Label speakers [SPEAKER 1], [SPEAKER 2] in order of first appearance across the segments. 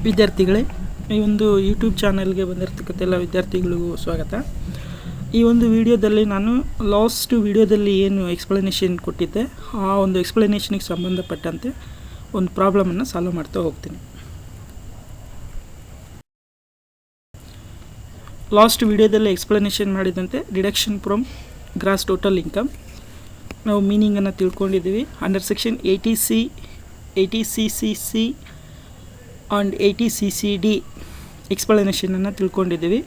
[SPEAKER 1] ವಿದ್ಯಾರ್ಥಿಗಳೇ, ಈ ಒಂದು ಯೂಟ್ಯೂಬ್ ಚಾನಲ್ಗೆ ಬಂದಿರತಕ್ಕಂಥ ಎಲ್ಲ ವಿದ್ಯಾರ್ಥಿಗಳಿಗೂ ಸ್ವಾಗತ. ಈ ಒಂದು ವಿಡಿಯೋದಲ್ಲಿ ನಾನು ಲಾಸ್ಟ್ ವಿಡಿಯೋದಲ್ಲಿ ಏನು ಎಕ್ಸ್ಪ್ಲನೇಷನ್ ಕೊಟ್ಟಿದ್ದೆ ಆ ಒಂದು ಎಕ್ಸ್ಪ್ಲನೇಷನ್ಗೆ ಸಂಬಂಧಪಟ್ಟಂತೆ ಒಂದು ಪ್ರಾಬ್ಲಮನ್ನು ಸಾಲ್ವ್ ಮಾಡ್ತಾ ಹೋಗ್ತೀನಿ. ಲಾಸ್ಟ್ ವಿಡಿಯೋದಲ್ಲಿ ಎಕ್ಸ್ಪ್ಲನೇಷನ್ ಮಾಡಿದಂತೆ deduction from gross total income ನಾವು ಮೀನಿಂಗನ್ನು ತಿಳ್ಕೊಂಡಿದ್ದೀವಿ. Under section 80C 80CCC and 80CCD ಎಕ್ಸ್ಪ್ಲನೇಷನನ್ನು ತಿಳ್ಕೊಂಡಿದ್ದೀವಿ.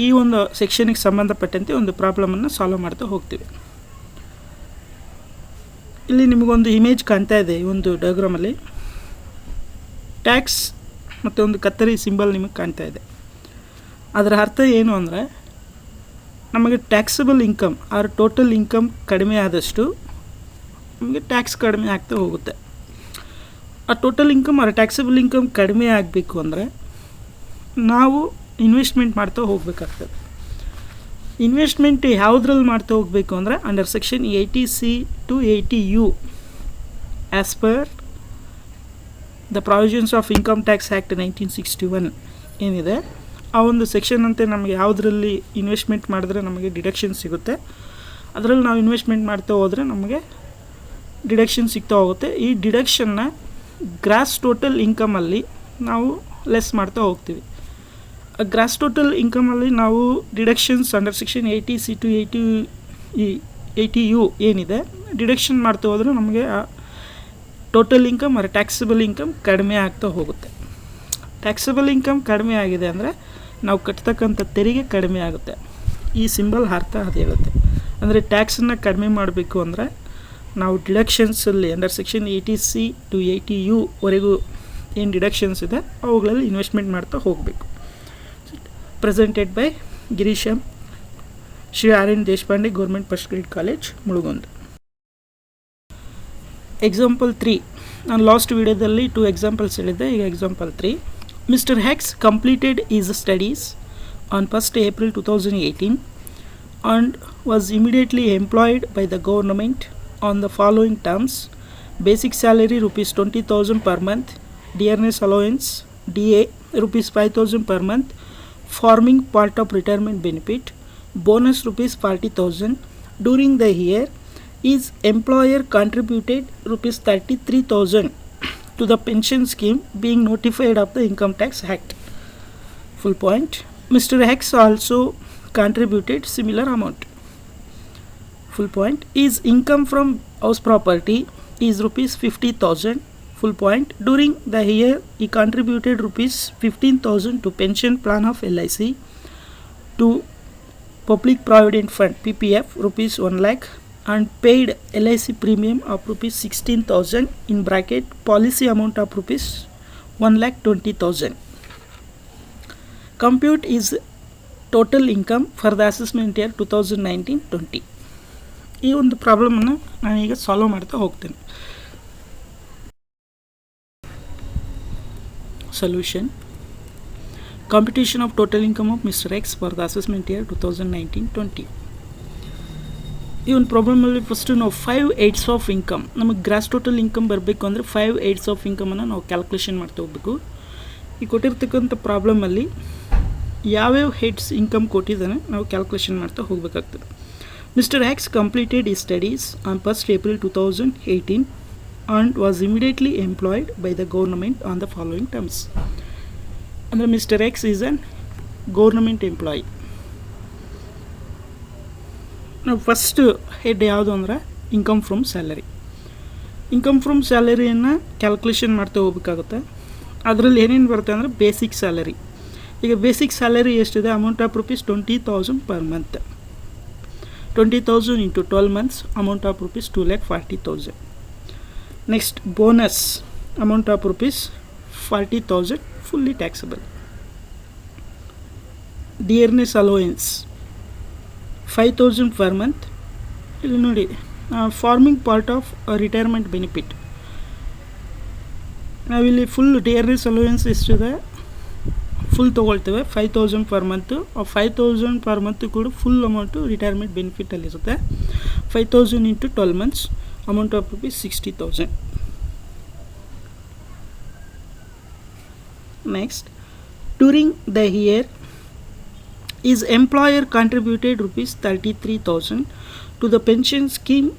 [SPEAKER 1] ಈ ಒಂದು ಸೆಕ್ಷನ್ಗೆ ಸಂಬಂಧಪಟ್ಟಂತೆ ಒಂದು ಪ್ರಾಬ್ಲಮನ್ನು ಸಾಲ್ವ್ ಮಾಡ್ತಾ ಹೋಗ್ತೀವಿ. ಇಲ್ಲಿ ನಿಮಗೊಂದು ಇಮೇಜ್ ಕಾಣ್ತಾ ಇದೆ. ಈ ಒಂದು ಡಯಾಗ್ರಾಮಲ್ಲಿ ಟ್ಯಾಕ್ಸ್ ಮತ್ತು ಒಂದು ಕತ್ತರಿ ಸಿಂಬಲ್ ನಿಮಗೆ ಕಾಣ್ತಾ ಇದೆ. ಅದರ ಅರ್ಥ ಏನು ಅಂದರೆ, ನಮಗೆ taxable income or total income ಕಡಿಮೆ ಆದಷ್ಟು ನಮಗೆ ಟ್ಯಾಕ್ಸ್ ಕಡಿಮೆ ಆಗ್ತಾ ಹೋಗುತ್ತೆ. ಆ total income or taxable income ಕಡಿಮೆ ಆಗಬೇಕು ಅಂದರೆ ನಾವು ಇನ್ವೆಸ್ಟ್ಮೆಂಟ್ ಮಾಡ್ತಾ ಹೋಗಬೇಕಾಗ್ತದೆ. ಇನ್ವೆಸ್ಟ್ಮೆಂಟ್ ಯಾವುದ್ರಲ್ಲಿ ಮಾಡ್ತಾ ಹೋಗಬೇಕು ಅಂದರೆ under section 80C to 80U as per the provisions of income tax act 1961 ಏನಿದೆ ಆ ಒಂದು ಸೆಕ್ಷನ್ ಅಂತೆ ನಮಗೆ ಯಾವುದರಲ್ಲಿ ಇನ್ವೆಸ್ಟ್ಮೆಂಟ್ ಮಾಡಿದ್ರೆ ನಮಗೆ ಡಿಡಕ್ಷನ್ ಸಿಗುತ್ತೆ, ಅದರಲ್ಲಿ ನಾವು ಇನ್ವೆಸ್ಟ್ಮೆಂಟ್ ಮಾಡ್ತಾ ಹೋದರೆ ನಮಗೆ ಡಿಡಕ್ಷನ್ ಸಿಗ್ತಾ ಹೋಗುತ್ತೆ. ಈ ಡಿಡಕ್ಷನ್ನ ಗ್ರಾಸ್ ಟೋಟಲ್ ಇನ್ಕಮಲ್ಲಿ ನಾವು ಲೆಸ್ ಮಾಡ್ತಾ ಹೋಗ್ತೀವಿ. ಗ್ರಾಸ್ ಟೋಟಲ್ ಇನ್ಕಮಲ್ಲಿ ನಾವು deductions under section 80C to 80U ಏನಿದೆ ಡಿಡಕ್ಷನ್ ಮಾಡ್ತಾ ಹೋದರೆ ನಮಗೆ ಟೋಟಲ್ ಇನ್ಕಮ್ ಅಥವಾ ಟ್ಯಾಕ್ಸಬಲ್ ಇನ್ಕಮ್ ಕಡಿಮೆ ಆಗ್ತಾ ಹೋಗುತ್ತೆ. ಟ್ಯಾಕ್ಸಬಲ್ ಇನ್ಕಮ್ ಕಡಿಮೆ ಆಗಿದೆ ಅಂದರೆ ನಾವು ಕಟ್ತಕ್ಕಂಥ ತೆರಿಗೆ ಕಡಿಮೆ ಆಗುತ್ತೆ. ಈ ಸಿಂಬಲ್ ಅರ್ಥ ಅದು ಹೇಳುತ್ತೆ. ಅಂದರೆ ಟ್ಯಾಕ್ಸನ್ನು ಕಡಿಮೆ ಮಾಡಬೇಕು ಅಂದರೆ ನಾವು ಡಿಡಕ್ಷನ್ಸಲ್ಲಿ under section 80C to 80U ವರೆಗೂ ಏನು ಡಿಡಕ್ಷನ್ಸ್ ಇದೆ ಅವುಗಳಲ್ಲಿ ಇನ್ವೆಸ್ಟ್ಮೆಂಟ್ ಮಾಡ್ತಾ ಹೋಗಬೇಕು. Presented by Girisham, Shri RN Deshpande government first grade college Mulgund. Example 3, ನಾನು ಲಾಸ್ಟ್ ವಿಡಿಯೋದಲ್ಲಿ 2 ಎಕ್ಸಾಂಪಲ್ಸ್ ಹೇಳಿದ್ದೆ. ಈಗ example 3. Mr. Hex completed his studies on 1st April 2018 and was immediately employed by the government on the following terms: basic salary rupees 20,000 per month, dearness allowance DA rupees 5,000 per month, forming part of retirement benefit, bonus rupees 40,000. During the year, his employer contributed rupees 33,000 to the pension scheme, being notified of the Income Tax Act. Full point. Mr. X also contributed similar amount. Full point. His income from house property is rupees 50,000. Full point. During the year, he contributed rupees 15,000 to pension plan of LIC, to Public Provident Fund PPF rupees 1 lakh, and paid LIC premium of rupees 16,000 in bracket policy amount of rupees 1,20,000. Compute is total income for the assessment year 2019-20. ಈ ಒಂದು ಪ್ರಾಬ್ಲಮನ್ನು ನಾನೀಗ solve ಮಾಡ್ತಾ ಹೋಗ್ತೇನೆ. Solution: computation of total income of mister X for the assessment year 2019-20. ಈ ಒಂದು ಪ್ರಾಬ್ಲಮಲ್ಲಿ first ನಾವು 5/8 of income, ನಮಗೆ gross total income ಬರಬೇಕು ಅಂದರೆ 5/8 ಆಫ್ ಇನ್ಕಮನ್ನು ನಾವು ಕ್ಯಾಲ್ಕುಲೇಷನ್ ಮಾಡ್ತಾ ಹೋಗಬೇಕು. ಈ ಕೊಟ್ಟಿರ್ತಕ್ಕಂಥ ಪ್ರಾಬ್ಲಮಲ್ಲಿ ಯಾವ್ಯಾವ ಹೆಡ್ಸ್ ಇನ್ಕಮ್ ಕೊಟ್ಟಿದ್ದಾನೆ ನಾವು ಕ್ಯಾಲ್ಕುಲೇಷನ್ ಮಾಡ್ತಾ ಹೋಗಬೇಕಾಗ್ತದೆ. ಮಿಸ್ಟರ್ ಎಕ್ಸ್ ಕಂಪ್ಲೀಟೆಡ್ ಈ studies on 1st April 2018 and was immediately employed by the government on the following terms. ಅಂದರೆ mister X is an government employee. ನಾವು ಫಸ್ಟ್ ಹೆಡ್ ಯಾವುದು ಅಂದರೆ income from salary. Income from ಸ್ಯಾಲರಿಯನ್ನು calculation ಮಾಡ್ತಾ ಹೋಗ್ಬೇಕಾಗುತ್ತೆ. ಅದರಲ್ಲಿ ಏನೇನು ಬರುತ್ತೆ ಅಂದರೆ ಬೇಸಿಕ್ ಸ್ಯಾಲರಿ. ಈಗ ಬೇಸಿಕ್ ಸ್ಯಾಲರಿ ಎಷ್ಟಿದೆ? Amount of rupees 20,000 per month. 20,000 into 12 months, amount of rupees 2,40,000. Next bonus amount of rupees 40,000 fully taxable. Dearness allowance 5,000 per month. ಇಲ್ಲಿ ನೋಡಿ, forming part of retirement benefit. ನಾವಿಲ್ಲಿ ಫುಲ್ ಡಿಯರ್ನೆಸ್ ಅಲೋವೆನ್ಸ್ ಎಷ್ಟಿದೆ full ತೊಗೊಳ್ತೇವೆ 5,000 per month. ಆ 5,000 per month ಕೂಡ full amount retirement ಬೆನಿಫಿಟಲ್ಲಿರುತ್ತೆ. 5,000 into 12 months, amount of rupees 60,000. Next, during the year, his employer contributed rupees 33,000 to the pension scheme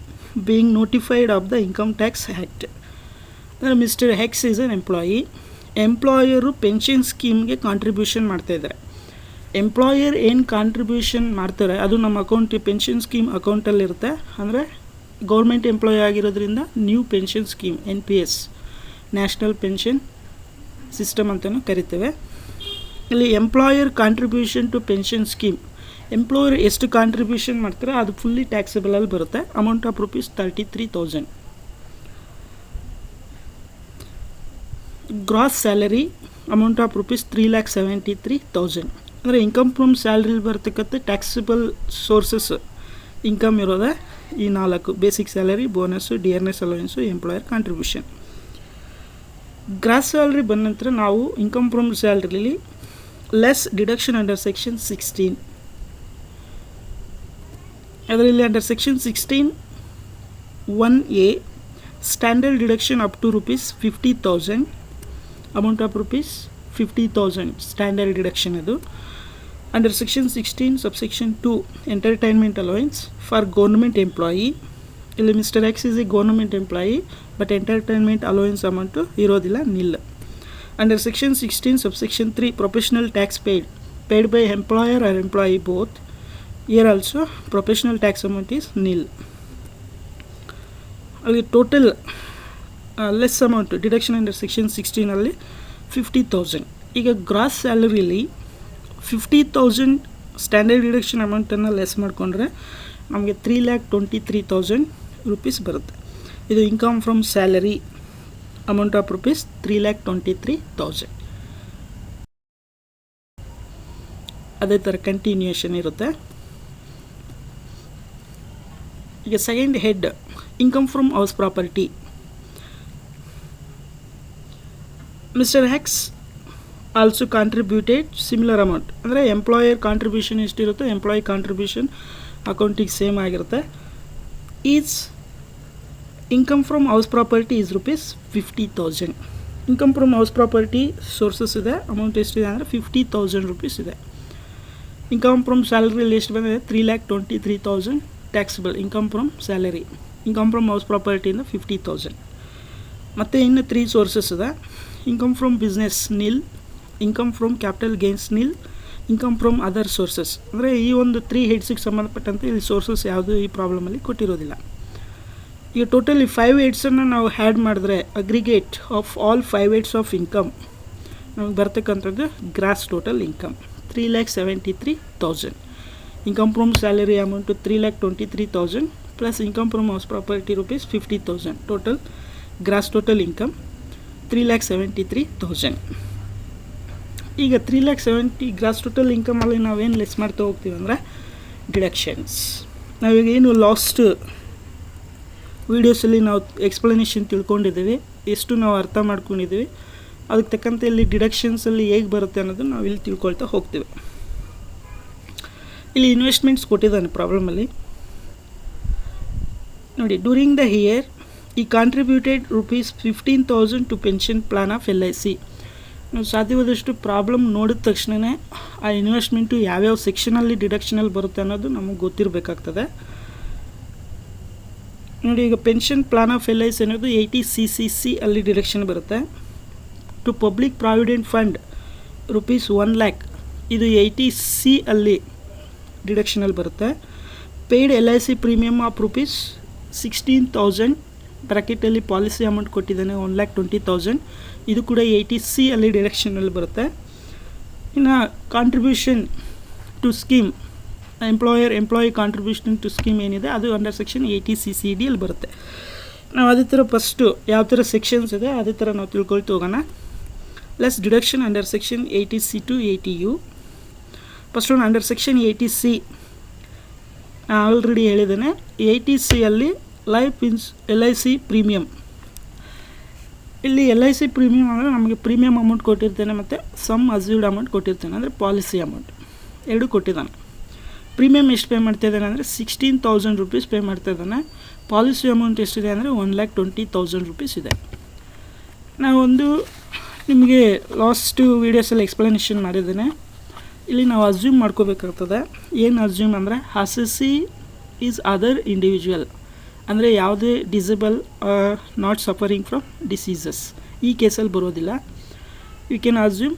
[SPEAKER 1] being notified of the Income Tax Act. Mr. X is an employee. Employer pension ಸ್ಕೀಮ್ಗೆ contribution ಮಾಡ್ತಾಯಿದ್ದಾರೆ. Employer ಏನು contribution ಮಾಡ್ತಾರೆ ಅದು ನಮ್ಮ account pension scheme ಅಕೌಂಟಲ್ಲಿರುತ್ತೆ. ಅಂದರೆ government employee ಆಗಿರೋದ್ರಿಂದ new pension scheme NPS, national pension system ಅಂತಲೂ ಕರಿತೇವೆ. ಇಲ್ಲಿ employer contribution to pension scheme, employer ಎಷ್ಟು ಕಾಂಟ್ರಿಬ್ಯೂಷನ್ ಮಾಡ್ತಾರೆ ಅದು ಫುಲ್ಲಿ ಟ್ಯಾಕ್ಸಬಲಲ್ಲಿ ಬರುತ್ತೆ. Amount of rupees 33,000. Gross salary amount of rupees 3,73,000. ಅಂದರೆ ಇನ್ಕಮ್ ಫ್ರಮ್ ಸ್ಯಾಲ್ರಿ ಬರ್ತಕ್ಕಂಥ ಟ್ಯಾಕ್ಸಿಬಲ್ ಸೋರ್ಸಸ್ ಇನ್ಕಮ್ ಇರೋದೆ ಈ 4: basic salary, bonus, dearness allowance, employer contribution. Gross salary ಬಂದ ನಂತರ ನಾವು ಇನ್ಕಮ್ ಫ್ರಮ್ ಸ್ಯಾಲ್ರಿಲಿ ಲೆಸ್ ಡಿಡಕ್ಷನ್ ಅಂಡರ್ ಸೆಕ್ಷನ್ 16. ಅದರಲ್ಲಿ under section 16(1)(a) standard deduction up to rupees 50,000. Amount of rupees 50,000 standard deduction ಅದು. Under section 16 subsection 2 entertainment allowance for government employee. ಇಲ್ಲಿ mister X is a government employee but entertainment allowance amount ಇರೋದಿಲ್ಲ, nil. Under section 16 subsection 3 professional tax paid by employer or employee both. Year also professional tax amount is nil. ಅಲ್ಲಿ total less amount deduction under section 16ಅಲ್ಲಿ 50,000. ಈಗ gross ಸ್ಯಾಲರಿಲಿ 50,000 standard deduction ಅಮೌಂಟನ್ನು less ಮಾಡಿಕೊಂಡ್ರೆ ನಮಗೆ 3,23,000 rupees ಬರುತ್ತೆ. ಇದು income from salary amount of rupees 3,23,000. ಅದೇ ಥರ ಕಂಟಿನ್ಯೂಯೇಷನ್ ಇರುತ್ತೆ. ಈಗ second head income from house property. Mister X also contributed similar amount. ಅಂದರೆ ಎಂಪ್ಲಾಯರ್ ಕಾಂಟ್ರಿಬ್ಯೂಷನ್ ಎಷ್ಟಿರುತ್ತೋ ಎಂಪ್ಲಾಯಿ ಕಾಂಟ್ರಿಬ್ಯೂಷನ್ ಅಕೌಂಟಿಗೆ ಸೇಮ್ ಆಗಿರುತ್ತೆ. Is income from house property is rupees 50,000. Income from house property sources ಇದೆ, amount ಎಷ್ಟಿದೆ ಅಂದರೆ 50,000 rupees ಇದೆ. Income from ಸ್ಯಾಲರಿಯಲ್ಲಿ ಎಷ್ಟು ಬಂದಿದೆ 3,23,000 taxable income from salary. Income from ಹೌಸ್ ಪ್ರಾಪರ್ಟಿಯಿಂದ 50,000. ಮತ್ತು ಇನ್ನು 3 ಸೋರ್ಸಸ್ ಇದೆ. Income from business nil, income from capital gains nil, income from other sources. ಅಂದರೆ ಈ ಒಂದು 3 ಹೆಡ್ಸಿಗೆ ಸಂಬಂಧಪಟ್ಟಂತೆ ಇಲ್ಲಿ ಸೋರ್ಸಸ್ ಯಾವುದು ಈ ಪ್ರಾಬ್ಲಮಲ್ಲಿ ಕೊಟ್ಟಿರೋದಿಲ್ಲ. ಈಗ ಟೋಟಲಿ 5 ಹೆಡ್ಸನ್ನು ನಾವು ಹ್ಯಾಡ್ ಮಾಡಿದ್ರೆ aggregate of all 5 heads of income ನಮಗೆ ಬರ್ತಕ್ಕಂಥದ್ದು gross total income 3,73,000. Income from salary amount 3,23,000 plus income from house property rupees 50,000. Total gross total income 3,73,000. ಈಗ 3,70,000 ಗ್ರಾಸ್ ಟೋಟಲ್ ಇನ್ಕಮಲ್ಲಿ ನಾವೇನು ಲೆಸ್ ಮಾಡ್ತಾ ಹೋಗ್ತೀವಿ ಅಂದರೆ ಡಿಡಕ್ಷನ್ಸ್. ನಾವೀಗ ಏನು ಲಾಸ್ಟ್ ವೀಡಿಯೋಸಲ್ಲಿ ನಾವು ಎಕ್ಸ್ಪ್ಲನೇಷನ್ ತಿಳ್ಕೊಂಡಿದ್ದೀವಿ, ಎಷ್ಟು ನಾವು ಅರ್ಥ ಮಾಡ್ಕೊಂಡಿದ್ದೀವಿ, ಅದಕ್ಕೆ ತಕ್ಕಂತೆ ಇಲ್ಲಿ ಡಿಡಕ್ಷನ್ಸಲ್ಲಿ ಹೇಗೆ ಬರುತ್ತೆ ಅನ್ನೋದು ನಾವು ಇಲ್ಲಿ ತಿಳ್ಕೊಳ್ತಾ ಹೋಗ್ತೀವಿ. ಇಲ್ಲಿ ಇನ್ವೆಸ್ಟ್ಮೆಂಟ್ಸ್ ಕೊಟ್ಟಿದ್ದಾನೆ ಪ್ರಾಬ್ಲಮಲ್ಲಿ ನೋಡಿ. ಡ್ಯೂರಿಂಗ್ ದ ಇಯರ್ ಈ contributed rupees 15,000 to pension plan of LIC. ನಾವು ಸಾಧ್ಯವಾದಷ್ಟು ಪ್ರಾಬ್ಲಮ್ ನೋಡಿದ ತಕ್ಷಣವೇ ಆ ಇನ್ವೆಸ್ಟ್ಮೆಂಟು ಯಾವ್ಯಾವ ಸೆಕ್ಷನಲ್ಲಿ ಡಿಡಕ್ಷನಲ್ಲಿ ಬರುತ್ತೆ ಅನ್ನೋದು ನಮಗೆ ಗೊತ್ತಿರಬೇಕಾಗ್ತದೆ ನೋಡಿ. ಈಗ ಪೆನ್ಷನ್ ಪ್ಲಾನ್ ಆಫ್ LIC ಅನ್ನೋದು 80cc ಅಲ್ಲಿ ಡಿಡಕ್ಷನ್ ಬರುತ್ತೆ. To public provident fund rupees 1 lakh, ಇದು 80C ಅಲ್ಲಿ ಡಿಡಕ್ಷನಲ್ಲಿ ಬರುತ್ತೆ. Paid LIC premium of rupees 16,000 ಬ್ರ್ಯಾಕೆಟಲ್ಲಿ ಪಾಲಿಸಿ ಅಮೌಂಟ್ ಕೊಟ್ಟಿದ್ದಾನೆ 1,20,000, ಇದು ಕೂಡ 80C ಅಲ್ಲಿ ಡಿಡಕ್ಷನಲ್ಲಿ ಬರುತ್ತೆ. ಇನ್ನು contribution to scheme employee contribution to scheme ಏನಿದೆ ಅದು ಅಂಡರ್ ಸೆಕ್ಷನ್ 80CCD ಅಲ್ಲಿ ಬರುತ್ತೆ. ನಾವು ಅದೇ ಥರ ಫಸ್ಟು ಯಾವ ಥರ ಸೆಕ್ಷನ್ಸ್ ಇದೆ ಅದೇ ಥರ ನಾವು ತಿಳ್ಕೊಳ್ತಾ ಹೋಗೋಣ. Less deduction under section 80C to 80U. First ಒಂದು ಅಂಡರ್ ಸೆಕ್ಷನ್ 80C ಆಲ್ರೆಡಿ ಹೇಳಿದ್ದೇನೆ. 80C ಅಲ್ಲಿ LIC ಪ್ರೀಮಿಯಮ್. ಇಲ್ಲಿ LIC ಪ್ರೀಮಿಯಮ್ ಅಂದರೆ ನಮಗೆ ಪ್ರೀಮಿಯಮ್ ಅಮೌಂಟ್ ಕೊಟ್ಟಿರ್ತೇನೆ ಮತ್ತು ಸಮ್ ಅಸ್ಯೂರ್ಡ್ ಅಮೌಂಟ್ ಕೊಟ್ಟಿರ್ತೇನೆ, ಅಂದರೆ ಪಾಲಿಸಿ ಅಮೌಂಟ್ ಎರಡು ಕೊಟ್ಟಿದ್ದಾನೆ. ಪ್ರೀಮಿಯಮ್ ಎಷ್ಟು ಪೇ ಮಾಡ್ತಾಯಿದ್ದಾನೆ ಅಂದರೆ 16,000 rupees ಪೇ ಮಾಡ್ತಾಯಿದ್ದಾನೆ. ಪಾಲಿಸಿ ಅಮೌಂಟ್ ಎಷ್ಟಿದೆ ಅಂದರೆ 1,20,000 rupees ಇದೆ. ನಾವೊಂದು ನಿಮಗೆ ಲಾಸ್ಟ್ ವೀಡಿಯೋಸಲ್ಲಿ ಎಕ್ಸ್ಪ್ಲನೇಷನ್ ಮಾಡಿದ್ದೇನೆ. ಇಲ್ಲಿ ನಾವು ಅಸ್ಯೂಮ್ ಮಾಡ್ಕೋಬೇಕಾಗ್ತದೆ. ಏನು ಅಸ್ಯೂಮ್ ಅಂದರೆ ಅಸೆಸಿ ಈಸ್ ಅದರ್ ಇಂಡಿವಿಜುವಲ್, ಅಂದರೆ ಯಾವುದೇ disable not suffering from diseases ಈ ಕೇಸಲ್ಲಿ ಬರೋದಿಲ್ಲ. You can assume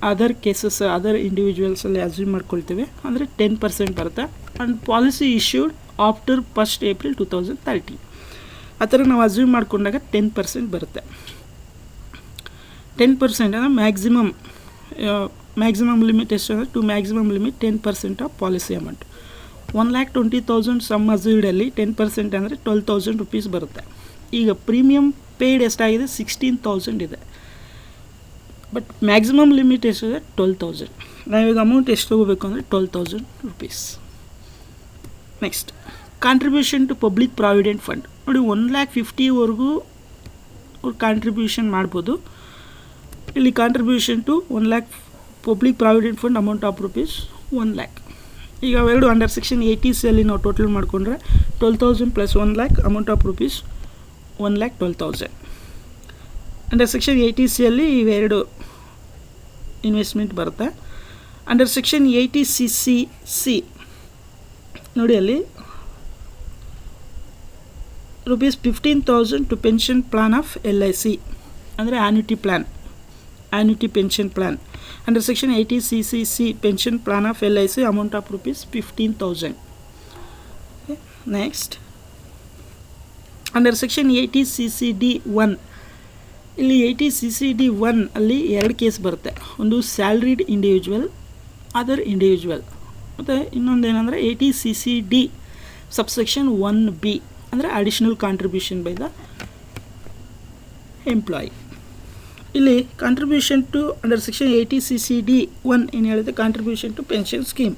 [SPEAKER 1] other cases, other ಇಂಡಿವಿಜುವಲ್ಸಲ್ಲಿ ಅಸ್ಯೂಮ್ ಮಾಡ್ಕೊಳ್ತೇವೆ, ಅಂದರೆ 10% ಬರುತ್ತೆ. And policy issued after 1st April 2030 ಆ ಥರ ನಾವು ಅಸ್ಯೂಮ್ ಮಾಡಿಕೊಂಡಾಗ 10% ಬರುತ್ತೆ. 10% ಅಂದರೆ ಮ್ಯಾಕ್ಸಿಮಮ್ ಲಿಮಿಟ್ ಎಷ್ಟು ಅಂದರೆ to maximum limit 10% of policy amount. 1,20,000 sum ಅಸ್ಯೂರ್ಡಲ್ಲಿ 10% ಅಂದರೆ 12,000 rupees ಬರುತ್ತೆ. ಈಗ ಪ್ರೀಮಿಯಮ್ ಪೇಯ್ಡ್ ಎಷ್ಟಾಗಿದೆ 16,000 ಇದೆ, ಬಟ್ ಮ್ಯಾಕ್ಸಿಮಮ್ ಲಿಮಿಟ್ ಎಷ್ಟಿದೆ 12,000. ನಾವೀಗ ಅಮೌಂಟ್ ಎಷ್ಟು ತೊಗೋಬೇಕು ಅಂದರೆ 12,000 rupees. Next contribution to public provident fund. ನೋಡಿ 1,50,000ವರೆಗೂ ಕಾಂಟ್ರಿಬ್ಯೂಷನ್ ಮಾಡ್ಬೋದು. ಇಲ್ಲಿ contribution to 1,00,000 public provident fund amount of rupees 1,00,000. ಈಗ ಅವೆರಡು ಅಂಡರ್ ಸೆಕ್ಷನ್ 80Cಯಲ್ಲಿ ನಾವು ಟೋಟಲ್ ಮಾಡಿಕೊಂಡ್ರೆ 12,000 + 1,00,000 amount of rupees 1,12,000. Under section 80Cಯಲ್ಲಿ ಇವೆರಡು ಇನ್ವೆಸ್ಟ್ಮೆಂಟ್ ಬರುತ್ತೆ. ಅಂಡರ್ ಸೆಕ್ಷನ್ 80CC ನೋಡಿ ಅಲ್ಲಿ ₹15,000 to pension plan of LIC, ಅಂದರೆ annuity pension plan. Under section 80CCC pension plan of LIC amount of ₹15,000. Next under section 80CCD1. ಇಲ್ಲಿ 80CCD1 ಅಲ್ಲಿ 2 case ಬರುತ್ತೆ. ಒಂದು ಸ್ಯಾಲ್ರಿಡ್ ಇಂಡಿವಿಜುವಲ್, ಅದರ್ ಇಂಡಿವಿಜುವಲ್, ಮತ್ತು ಇನ್ನೊಂದೇನೆಂದರೆ 80CCD subsection 1B ಅಂದರೆ additional contribution by the employee. ಇಲ್ಲಿ contribution to under section 80CCD1 ಏನು ಹೇಳಿದೆ, contribution to pension scheme.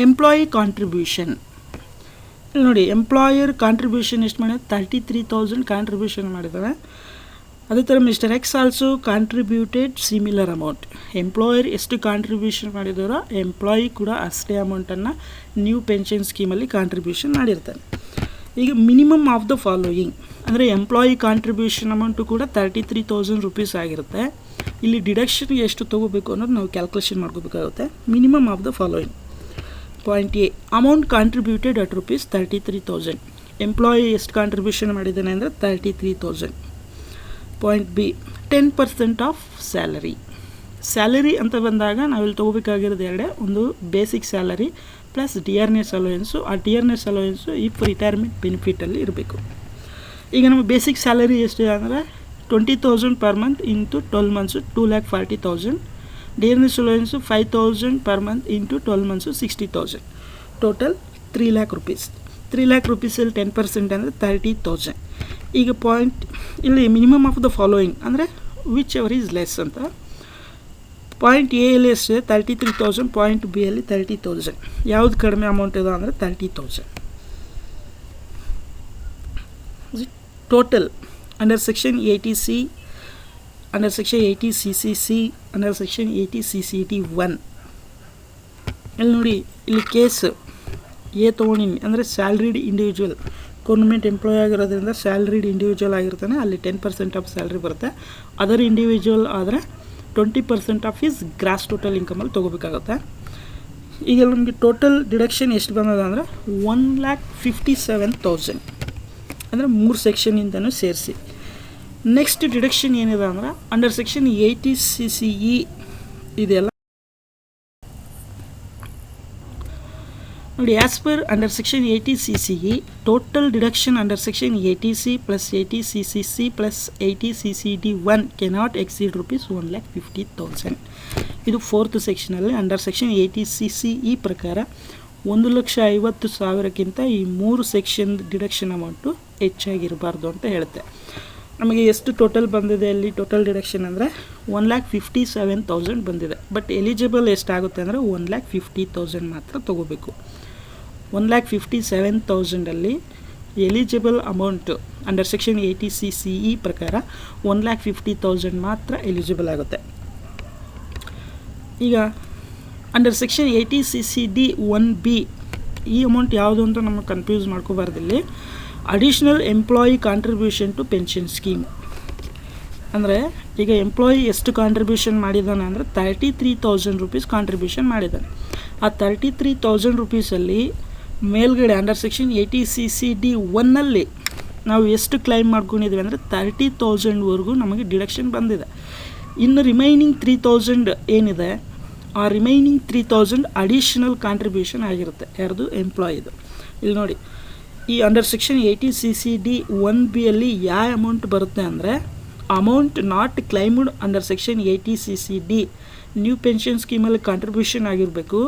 [SPEAKER 1] Employee contribution ಇಲ್ಲಿ ನೋಡಿ, ಎಂಪ್ಲಾಯರ್ ಕಾಂಟ್ರಿಬ್ಯೂಷನ್ ಎಷ್ಟು ಮಾಡಿದ್ರೆ 33,000 ಕಾಂಟ್ರಿಬ್ಯೂಷನ್ ಮಾಡಿದ್ದಾರೆ. ಅದೇ ಥರ mister X also contributed similar amount. Employer ಎಷ್ಟು ಕಾಂಟ್ರಿಬ್ಯೂಷನ್ ಮಾಡಿದಾರೋ ಎಂಪ್ಲಾಯಿ ಕೂಡ ಅಷ್ಟೇ ಅಮೌಂಟನ್ನು ನ್ಯೂ ಪೆನ್ಷನ್ ಸ್ಕೀಮಲ್ಲಿ ಕಾಂಟ್ರಿಬ್ಯೂಷನ್ ಮಾಡಿರ್ತಾನೆ. ಈಗ ಮಿನಿಮಮ್ ಆಫ್ ದ ಫಾಲೋಯಿಂಗ್ ಅಂದರೆ ಎಂಪ್ಲಾಯಿ ಕಾಂಟ್ರಿಬ್ಯೂಷನ್ ಅಮೌಂಟು ಕೂಡ 33,000 rupees ಆಗಿರುತ್ತೆ. ಇಲ್ಲಿ ಡಿಡಕ್ಷನ್ ಎಷ್ಟು ತೊಗೋಬೇಕು ಅನ್ನೋದು ನಾವು ಕ್ಯಾಲ್ಕುಲೇಷನ್ ಮಾಡ್ಕೋಬೇಕಾಗುತ್ತೆ. Minimum of the following. Point A, amount contributed at ₹33,000. Employee ಎಷ್ಟು ಕಾಂಟ್ರಿಬ್ಯೂಷನ್ ಮಾಡಿದ್ದಾನೆ ಅಂದರೆ 33,000. ಪಾಯಿಂಟ್ ಬಿ, 10% ಆಫ್ ಸ್ಯಾಲರಿ ಅಂತ ಬಂದಾಗ ನಾವಿಲ್ಲಿ ತೊಗೋಬೇಕಾಗಿರೋದು ಎರಡೇ. ಒಂದು ಬೇಸಿಕ್ ಸ್ಯಾಲರಿ ಪ್ಲಸ್ ಡಿಯರ್ನೆಸ್ ಅಲೋಯೆನ್ಸು. ಆ ಡಿಯರ್ನೆಸ್ ಅಲೋಯೆನ್ಸು ಇಫ್ ರಿಟೈರ್ಮೆಂಟ್ ಬೆನಿಫಿಟಲ್ಲಿ ಇರಬೇಕು. ಈಗ ನಮ್ಮ ಬೇಸಿಕ್ ಸ್ಯಾಲರಿ ಎಷ್ಟಿದೆ ಅಂದರೆ 20,000 per month into 12 months 2,40,000. Dearness allowance 5,000 per month into 12 months 60,000. Total 3,00,000 rupees. 3,00,000 rupeesಲ್ಲಿ 10% ಅಂದರೆ 30,000. ಈಗ ಪಾಯಿಂಟ್ ಇಲ್ಲಿ ಮಿನಿಮಮ್ ಆಫ್ ದ ಫಾಲೋಯಿಂಗ್ ಅಂದರೆ ವಿಚ್ ಎವರ್ ಈಸ್ ಲೆಸ್ ಅಂತ. ಪಾಯಿಂಟ್ ಎಲ್ಲಿ ಎಷ್ಟಿದೆ 33,000, ಪಾಯಿಂಟ್ ಬಿ ಅಲ್ಲಿ 30,000. ಯಾವುದು ಕಡಿಮೆ ಅಮೌಂಟ್ ಇದೆ ಅಂದರೆ 30,000. Total under section 80C, under section 80CCC, under section 80CCD1. ಇಲ್ಲಿ ನೋಡಿ, ಇಲ್ಲಿ ಕೇಸ್ ಎ ತೊಗೊಂಡಿನಿ ಅಂದರೆ ಸ್ಯಾಲ್ರಿಡ್ ಇಂಡಿವಿಜುವಲ್. ಗೌರ್ಮೆಂಟ್ ಎಂಪ್ಲಾಯ್ ಆಗಿರೋದ್ರಿಂದ ಸ್ಯಾಲ್ರಿಡ್ ಇಂಡಿವಿಜುವಲ್ ಆಗಿರ್ತಾನೆ, ಅಲ್ಲಿ 10% ಆಫ್ ಸ್ಯಾಲ್ರಿ ಬರುತ್ತೆ. ಅದರ್ ಇಂಡಿವಿಜುವಲ್ ಆದರೆ 20% ಆಫ್ ಈಸ್ ಗ್ರಾಸ್ ಟೋಟಲ್ ಇನ್ಕಮಲ್ಲಿ ತೊಗೋಬೇಕಾಗುತ್ತೆ. ಈಗ ನಮಗೆ ಟೋಟಲ್ ಡಿಡಕ್ಷನ್ ಎಷ್ಟು ಬಂದದ ಅಂದರೆ 1,57,000 ಅಂದರೆ 3 ಸೆಕ್ಷನಿಂದನೂ ಸೇರಿಸಿ. ನೆಕ್ಸ್ಟ್ ಡಿಡಕ್ಷನ್ ಏನಿದೆ ಅಂದರೆ ಅಂಡರ್ ಸೆಕ್ಷನ್ 80CCE ಇದೆಯಲ್ಲ ನೋಡಿ, as per under section 80CCE total deduction under section 80C + 80CCC + 80CCD1 cannot exceed ₹1,50,000. ಇದು 4th ಸೆಕ್ಷನಲ್ಲಿ. ಅಂಡರ್ ಸೆಕ್ಷನ್ 80CCE ಪ್ರಕಾರ 1,50,000ಕ್ಕಿಂತ ಈ 3 ಸೆಕ್ಷನ್ ಡಿಡಕ್ಷನ್ ಅಮೌಂಟು ಹೆಚ್ಚಾಗಿರಬಾರ್ದು ಅಂತ ಹೇಳುತ್ತೆ. ನಮಗೆ ಎಷ್ಟು ಟೋಟಲ್ ಬಂದಿದೆ ಅಲ್ಲಿ ಟೋಟಲ್ ಡಿಡಕ್ಷನ್ ಅಂದರೆ 1,57,000 ಬಂದಿದೆ. ಬಟ್ ಎಲಿಜಿಬಲ್ ಎಷ್ಟಾಗುತ್ತೆ ಅಂದರೆ 1,50,000 ಮಾತ್ರ ತೊಗೋಬೇಕು. 1,57,000ಅಲ್ಲಿ eligible amount under section 80CCE ಪ್ರಕಾರ 1,50,000 ಮಾತ್ರ ಎಲಿಜಿಬಲ್ ಆಗುತ್ತೆ. ಈಗ ಅಂಡರ್ ಸೆಕ್ಷನ್ 80CCD1B ಈ ಅಮೌಂಟ್ ಯಾವುದು ಅಂತ ನಮಗೆ ಕನ್ಫ್ಯೂಸ್ ಮಾಡ್ಕೋಬಾರ್ದಿಲ್ಲಿ. Additional employee contribution to pension scheme ಅಂದರೆ ಈಗ ಎಂಪ್ಲಾಯಿ ಎಷ್ಟು ಕಾಂಟ್ರಿಬ್ಯೂಷನ್ ಮಾಡಿದ್ದಾನೆ ಅಂದರೆ 33,000 ರೂಪೀಸ್ ಕಾಂಟ್ರಿಬ್ಯೂಷನ್ ಮಾಡಿದ್ದಾನೆ. ಆ 33,000 ರೂಪೀಸಲ್ಲಿ ಮೇಲ್ಗಡೆ ಅಂಡರ್ ಸೆಕ್ಷನ್ 80CC(d)(1) ನಾವು ಎಷ್ಟು ಕ್ಲೈಮ್ ಮಾಡ್ಕೊಂಡಿದ್ವಿ ಅಂದರೆ 30,000ವರೆಗೂ ನಮಗೆ ಡಿಡಕ್ಷನ್ ಬಂದಿದೆ. ಇನ್ನು ರಿಮೈನಿಂಗ್ 3,000 ಏನಿದೆ, ಆ ರಿಮೈನಿಂಗ್ 3,000 ಅಡಿಷ್ನಲ್ ಕಾಂಟ್ರಿಬ್ಯೂಷನ್ ಆಗಿರುತ್ತೆ. ಯಾರ್ದು? ಎಂಪ್ಲಾಯಿದು. ಇಲ್ಲಿ ನೋಡಿ, ಈ ಅಂಡರ್ ಸೆಕ್ಷನ್ 80CC(d)(1)(b) ಯಾವ ಅಮೌಂಟ್ ಬರುತ್ತೆ ಅಂದರೆ amount not claimed under section 80CC(d) new pension ಸ್ಕೀಮಲ್ಲಿ ಕಾಂಟ್ರಿಬ್ಯೂಷನ್ ಆಗಿರಬೇಕು.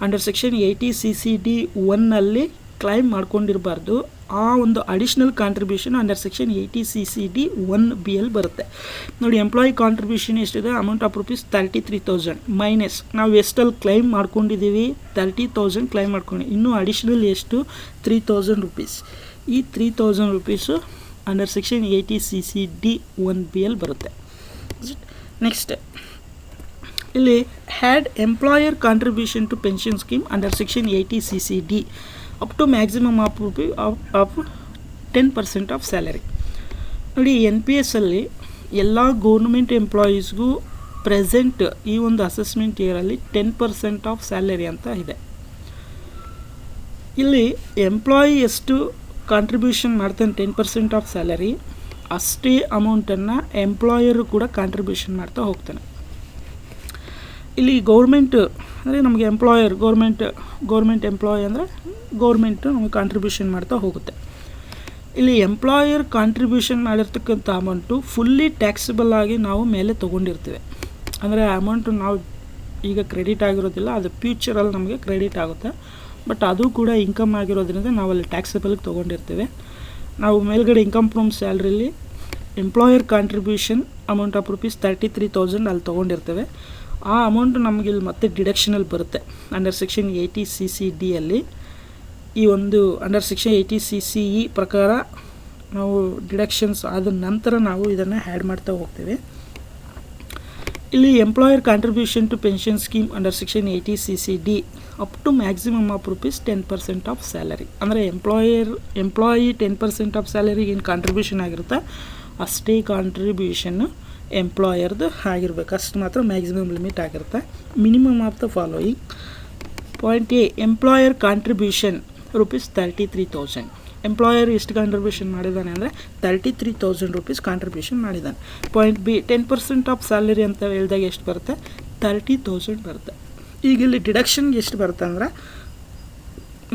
[SPEAKER 1] ಅಂಡರ್ ಸೆಕ್ಷನ್ 80CC(d)(1) ಕ್ಲೈಮ್ ಮಾಡ್ಕೊಂಡಿರಬಾರ್ದು. ಆ ಒಂದು additional contribution under section 80CC(d)(1)(b) ಬರುತ್ತೆ. ನೋಡಿ, ಎಂಪ್ಲಾಯಿ ಕಾಂಟ್ರಿಬ್ಯೂಷನ್ ಎಷ್ಟಿದೆ? ಅಮೌಂಟ್ ಆಫ್ ರೂಪೀಸ್ 33,000 ಮೈನಸ್ ನಾವು ಎಷ್ಟಲ್ಲಿ ಕ್ಲೈಮ್ ಮಾಡ್ಕೊಂಡಿದ್ದೀವಿ? 30,000 ಕ್ಲೈಮ್ ಮಾಡ್ಕೊಂಡು, ಇನ್ನೂ ಅಡಿಷ್ನಲ್ ಎಷ್ಟು? 3,000 ರೂಪೀಸ್. ಈ 3,000 ರೂಪೀಸು ಅಂಡರ್ ಸೆಕ್ಷನ್ 80CC(d)(1)(b) ಬರುತ್ತೆ. ನೆಕ್ಸ್ಟ್ ಇಲ್ಲಿ add employer contribution to pension scheme under section 80CC(d) up to maximum of 10% of salary. ನೋಡಿ, NPS ಅಲ್ಲಿ ಎಲ್ಲ ಗೌರ್ಮೆಂಟ್ ಎಂಪ್ಲಾಯೀಸ್ಗೂ ಪ್ರೆಸೆಂಟ್ ಈ ಒಂದು ಅಸೆಸ್ಮೆಂಟ್ ಇಯರಲ್ಲಿ 10% ಆಫ್ ಸ್ಯಾಲರಿ ಅಂತ ಇದೆ. ಇಲ್ಲಿ ಎಂಪ್ಲಾಯಿ ಎಷ್ಟು ಕಾಂಟ್ರಿಬ್ಯೂಷನ್ ಮಾಡ್ತಾನೆ 10% ಆಫ್ ಸ್ಯಾಲರಿ, ಅಷ್ಟೇ ಅಮೌಂಟನ್ನು ಎಂಪ್ಲಾಯರು ಕೂಡ ಕಾಂಟ್ರಿಬ್ಯೂಷನ್ ಮಾಡ್ತಾ ಹೋಗ್ತಾನೆ. ಇಲ್ಲಿ ಗೌರ್ಮೆಂಟ್ ಅಂದರೆ ನಮಗೆ ಎಂಪ್ಲಾಯರ್ ಗೌರ್ಮೆಂಟ್ ಎಂಪ್ಲಾಯ್ ಅಂದರೆ ಗೌರ್ಮೆಂಟು ನಮಗೆ ಕಾಂಟ್ರಿಬ್ಯೂಷನ್ ಮಾಡ್ತಾ ಹೋಗುತ್ತೆ. ಇಲ್ಲಿ ಎಂಪ್ಲಾಯರ್ ಕಾಂಟ್ರಿಬ್ಯೂಷನ್ ಮಾಡಿರ್ತಕ್ಕಂಥ ಅಮೌಂಟು ಫುಲ್ಲಿ ಟ್ಯಾಕ್ಸಬಲ್ ಆಗಿ ನಾವು ಮೇಲೆ ತೊಗೊಂಡಿರ್ತೀವಿ. ಅಂದರೆ ಆ ಅಮೌಂಟು ನಾವು ಈಗ ಕ್ರೆಡಿಟ್ ಆಗಿರೋದಿಲ್ಲ, ಅದು ಫ್ಯೂಚರಲ್ಲಿ ನಮಗೆ ಕ್ರೆಡಿಟ್ ಆಗುತ್ತೆ. ಬಟ್ ಅದು ಕೂಡ ಇನ್ಕಮ್ ಆಗಿರೋದ್ರಿಂದ ನಾವಲ್ಲಿ ಟ್ಯಾಕ್ಸಬಲ್ಗೆ ತೊಗೊಂಡಿರ್ತೀವಿ. ನಾವು ಮೇಲ್ಗಡೆ ಇನ್ಕಮ್ ಫ್ರಮ್ ಸ್ಯಾಲ್ರಿಲಿ employer contribution amount of rupees 33,000 ಅಲ್ಲಿ ತೊಗೊಂಡಿರ್ತೇವೆ. ಆ ಅಮೌಂಟು ನಮಗೆ ಇಲ್ಲಿ ಮತ್ತೆ ಡಿಡಕ್ಷನಲ್ಲಿ ಬರುತ್ತೆ. ಅಂಡರ್ ಸೆಕ್ಷನ್ 80CC(d) ಅಲ್ಲಿ ಈ ಒಂದು ಅಂಡರ್ ಸೆಕ್ಷನ್ 80CCE ಪ್ರಕಾರ ನಾವು ಡಿಡಕ್ಷನ್ಸ್ ಆದ ನಂತರ ನಾವು ಇದನ್ನು ಆ್ಯಡ್ ಮಾಡ್ತಾ ಹೋಗ್ತೇವೆ. ಇಲ್ಲಿ employer contribution to pension scheme under section 80CC(d) up to maximum of rupees 10% of salary. ಅಂದರೆ ಎಂಪ್ಲಾಯಿ 10% ಆಫ್ ಸ್ಯಾಲರಿಗೆ ಏನು ಕಾಂಟ್ರಿಬ್ಯೂಷನ್ ಆಗಿರುತ್ತೆ ಅಷ್ಟೇ ಕಾಂಟ್ರಿಬ್ಯೂಷನ್ನು ಎಂಪ್ಲಾಯರ್ದು ಆಗಿರಬೇಕು. ಅಷ್ಟು ಮಾತ್ರ ಮ್ಯಾಕ್ಸಿಮಮ್ ಲಿಮಿಟ್ ಆಗಿರುತ್ತೆ. Minimum of the following. Point a, employer contribution rupees 33,000. Employer ಎಷ್ಟು ಕಾಂಟ್ರಿಬ್ಯೂಷನ್ ಮಾಡಿದ್ದಾನೆ ಅಂದರೆ 33,000 ರೂಪೀಸ್ ಕಾಂಟ್ರಿಬ್ಯೂಷನ್ ಮಾಡಿದ್ದಾನೆ. ಪಾಯಿಂಟ್ ಬಿ, 10% ಆಫ್ ಸ್ಯಾಲರಿ ಅಂತ ಹೇಳಿದಾಗ ಎಷ್ಟು ಬರುತ್ತೆ? 30,000 ಬರುತ್ತೆ. ಈಗ ಇಲ್ಲಿ ಡಿಡಕ್ಷನ್ಗೆ ಎಷ್ಟು ಬರುತ್ತೆ ಅಂದರೆ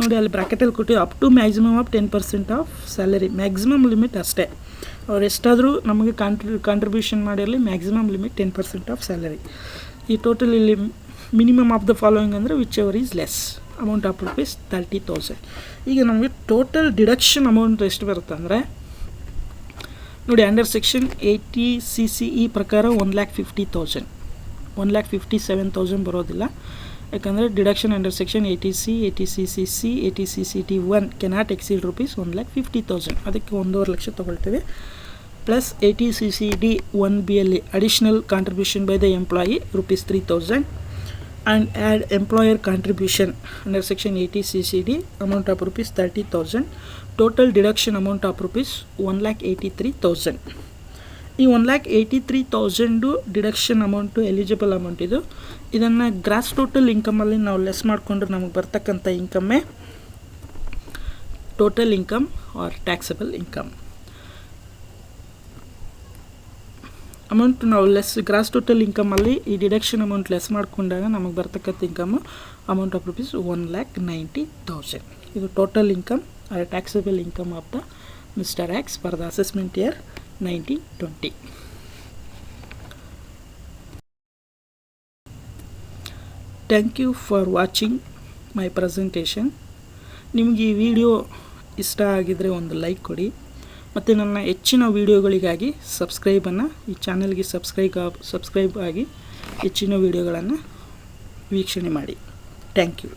[SPEAKER 1] ನೋಡಿ, ಅಲ್ಲಿ ಬ್ರ್ಯಾಕೆಟಲ್ಲಿ ಕೊಟ್ಟು up to maximum of 10% of salary, maximum limit ಅಷ್ಟೇ. ಅವ್ರು ಎಷ್ಟಾದರೂ ನಮಗೆ ಕಾಂಟ್ರಿಬ್ಯೂಷನ್ ಮಾಡಿರಲಿ, ಮ್ಯಾಕ್ಸಿಮಮ್ ಲಿಮಿಟ್ 10% ಆಫ್ ಸ್ಯಾಲರಿ. ಈ ಟೋಟಲ್ ಇಲ್ಲಿ ಮಿನಿಮಮ್ ಆಫ್ ದ ಫಾಲೋಯಿಂಗ್ ಅಂದರೆ whichever is less amount of rupees 30,000. ಈಗ ನಮಗೆ ಟೋಟಲ್ ಡಿಡಕ್ಷನ್ ಅಮೌಂಟ್ ಎಷ್ಟು ಬರುತ್ತೆ ಅಂದರೆ ನೋಡಿ, ಅಂಡರ್ ಸೆಕ್ಷನ್ 80CCE ಪ್ರಕಾರ 1,50,000, 1,57,000 ಬರೋದಿಲ್ಲ. ಯಾಕಂದರೆ deduction under section 80C, 80CCC, 80CC(d)(1) cannot exceed rupees 1,50,000. ಅದಕ್ಕೆ 1.5 ಲಕ್ಷ ತೊಗೊಳ್ತೇವೆ. ಪ್ಲಸ್ 80CC(d)(1)(b) ಅಲ್ಲಿ additional contribution by the employee rupees 3,000 and add employer contribution under section 80CC(d) amount of rupees 30,000. Total deduction amount of rupees 1,83,000. ಈ 1,83,000 deduction amount eligible amount ಇದು. ಇದನ್ನು gross total ಇನ್ಕಮಲ್ಲಿ ನಾವು less ಮಾಡಿಕೊಂಡ್ರೆ ನಮಗೆ ಬರ್ತಕ್ಕಂಥ ಇನ್ಕಮ್ಮೇ total income or taxable income. Amount ನಾವು less gross total ಇನ್ಕಮಲ್ಲಿ ಈ ಡಿಡಕ್ಷನ್ ಅಮೌಂಟ್ ಲೆಸ್ ಮಾಡಿಕೊಂಡಾಗ ನಮಗೆ ಬರ್ತಕ್ಕಂಥ ಇನ್ಕಮ್ಮು ಅಮೌಂಟ್ ಆಫ್ ರೂಪೀಸ್ 1,90,000. ಇದು total income or taxable income of the mister X for the assessment year 1920. Thank you for watching my presentation. ನಿಮಗೆ ಈ video ಇಷ್ಟ ಆಗಿದರೆ ಒಂದು ಲೈಕ್ ಕೊಡಿ ಮತ್ತು ನನ್ನ ಹೆಚ್ಚಿನ ವೀಡಿಯೋಗಳಿಗಾಗಿ ಈ ಚಾನಲ್ಗೆ ಸಬ್ಸ್ಕ್ರೈಬ್ ಆಗಿ ಹೆಚ್ಚಿನ ವೀಡಿಯೋಗಳನ್ನು ವೀಕ್ಷಣೆ ಮಾಡಿ. Thank you.